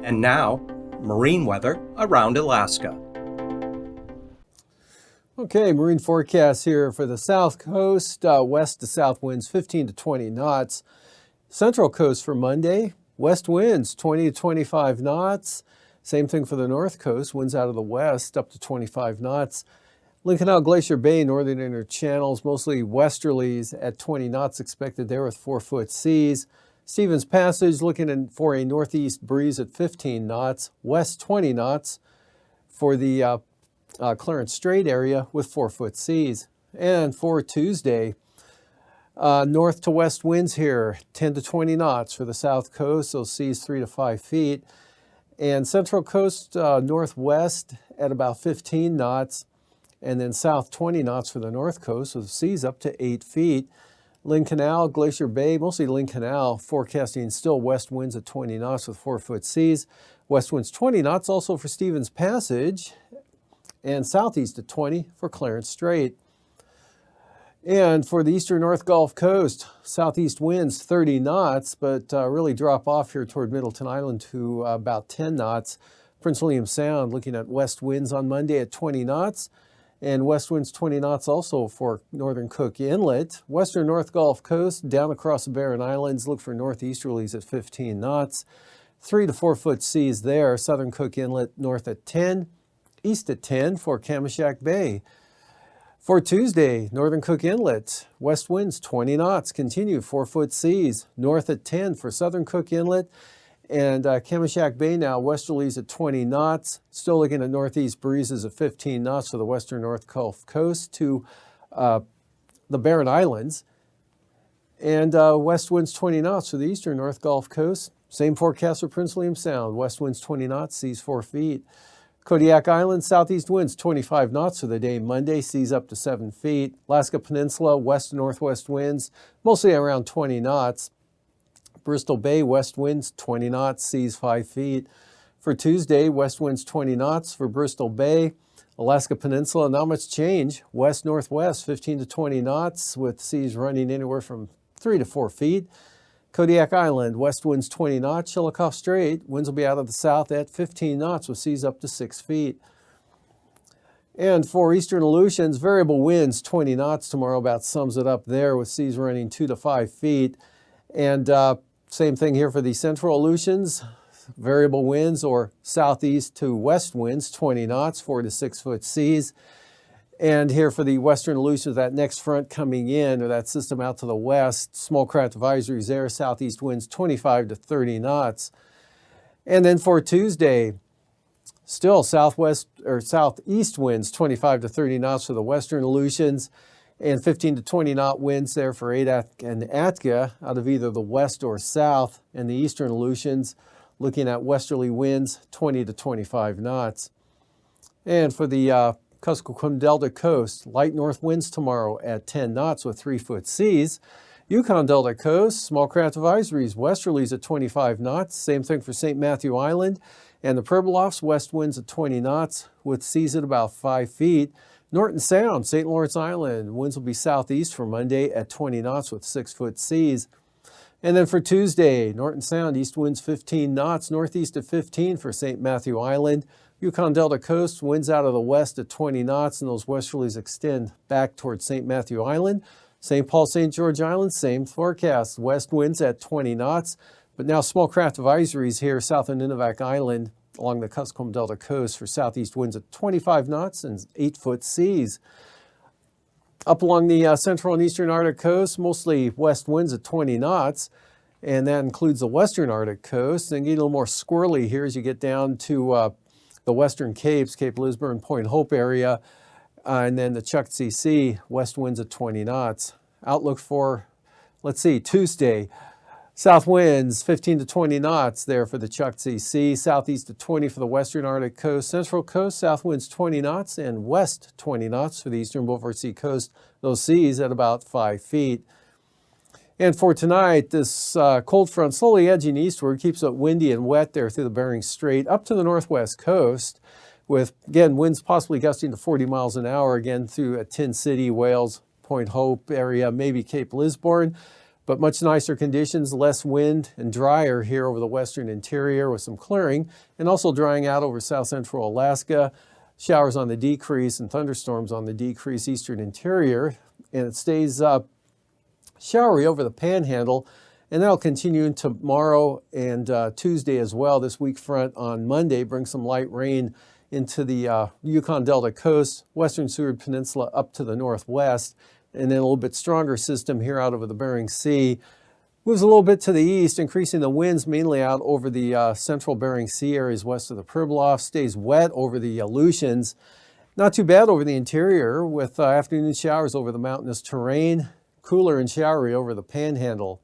And now, marine weather around Alaska. Okay, marine forecast here for the south coast, west to south winds 15 to 20 knots. Central coast for Monday, west winds 20 to 25 knots. Same thing for the north coast, winds out of the west up to 25 knots. Lincoln Island, Glacier Bay, northern inner channels, mostly westerlies at 20 knots expected there with 4-foot seas. Stevens Passage looking for a northeast breeze at 15 knots, west 20 knots for the Clarence Strait area with 4-foot seas. And for Tuesday, north to west winds here, 10 to 20 knots for the south coast, those seas 3 to 5 feet. And central coast northwest at about 15 knots, and then south 20 knots for the north coast with seas up to 8 feet. Lynn Canal, Glacier Bay, mostly Lynn Canal, forecasting still west winds at 20 knots with 4-foot seas. West winds 20 knots also for Stevens Passage, and southeast at 20 for Clarence Strait. And for the eastern North Gulf Coast, southeast winds 30 knots, but really drop off here toward Middleton Island to about 10 knots. Prince William Sound looking at west winds on Monday at 20 knots. And west winds 20 knots also for northern Cook Inlet. Western North Gulf Coast, down across the Barren Islands, look for northeasterlies at 15 knots. 3 to 4-foot seas there. Southern Cook Inlet north at 10, east at 10 for Kamishak Bay. For Tuesday, northern Cook Inlet, west winds 20 knots, continue 4-foot seas. North at 10 for southern Cook Inlet. And Kamishak Bay now, westerlies at 20 knots. Still looking at northeast breezes at 15 knots for the western North Gulf Coast to the Barren Islands. And west winds 20 knots for the eastern North Gulf Coast. Same forecast for Prince William Sound. West winds 20 knots, seas 4 feet. Kodiak Island, southeast winds 25 knots for the day Monday, seas up to 7 feet. Alaska Peninsula, west to northwest winds, mostly around 20 knots. Bristol Bay, west winds 20 knots, seas 5 feet. For Tuesday, west winds 20 knots for Bristol Bay. Alaska Peninsula, not much change. West-northwest, 15 to 20 knots with seas running anywhere from 3 to 4 feet. Kodiak Island, west winds 20 knots. Chillicothe Strait, winds will be out of the south at 15 knots with seas up to 6 feet. And for eastern Aleutians, variable winds 20 knots tomorrow, about sums it up there with seas running 2 to 5 feet. And same thing here for the central Aleutians, variable winds or southeast to west winds, 20 knots, 4 to 6 foot seas. And here for the western Aleutians, that next front coming in, or that system out to the west, small craft advisories there, southeast winds 25 to 30 knots. And then for Tuesday, still southwest or southeast winds 25 to 30 knots for the western Aleutians, and 15 to 20 knot winds there for Adak and Atka out of either the west or south, and the eastern Aleutians looking at westerly winds 20 to 25 knots. And for the Kuskokwim Delta coast, light north winds tomorrow at 10 knots with 3-foot seas. Yukon Delta coast, small craft advisories, westerlies at 25 knots. Same thing for St. Matthew Island. And the Pribilofs, west winds at 20 knots with seas at about 5 feet. Norton Sound, St. Lawrence Island, winds will be southeast for Monday at 20 knots with 6-foot seas. And then for Tuesday, Norton Sound, east winds 15 knots, northeast at 15 for St. Matthew Island. Yukon Delta coast, winds out of the west at 20 knots, and those westerlies extend back towards St. Matthew Island. St. Paul, St. George Island, same forecast, west winds at 20 knots. But now small craft advisories here south of Nunivak Island, along the Kuskokwim Delta coast for southeast winds at 25 knots and 8-foot seas. Up along the central and eastern Arctic coast, mostly west winds at 20 knots, and that includes the western Arctic coast. And get a little more squirrely here as you get down to the western Capes, Cape Lisburne, Point Hope area, and then the Chukchi Sea, west winds at 20 knots. Outlook for, Tuesday. South winds 15 to 20 knots there for the Chukchi Sea, southeast to 20 for the western Arctic coast, central coast, south winds 20 knots, and west 20 knots for the eastern Beaufort Sea coast, those seas at about 5 feet. And for tonight, this cold front slowly edging eastward keeps it windy and wet there through the Bering Strait up to the northwest coast with, again, winds possibly gusting to 40 miles an hour again through Tin City, Wales, Point Hope area, maybe Cape Lisburne. But much nicer conditions, less wind and drier here over the western interior with some clearing, and also drying out over south central Alaska. Showers on the decrease and thunderstorms on the decrease eastern interior. And it stays showery over the panhandle, and that'll continue tomorrow and Tuesday as well. This weak front on Monday brings some light rain into the Yukon Delta coast, western Seward Peninsula up to the northwest, and then a little bit stronger system here out over the Bering Sea. Moves a little bit to the east, increasing the winds mainly out over the central Bering Sea areas west of the Pribilof. Stays wet over the Aleutians. Not too bad over the interior with afternoon showers over the mountainous terrain. Cooler and showery over the panhandle.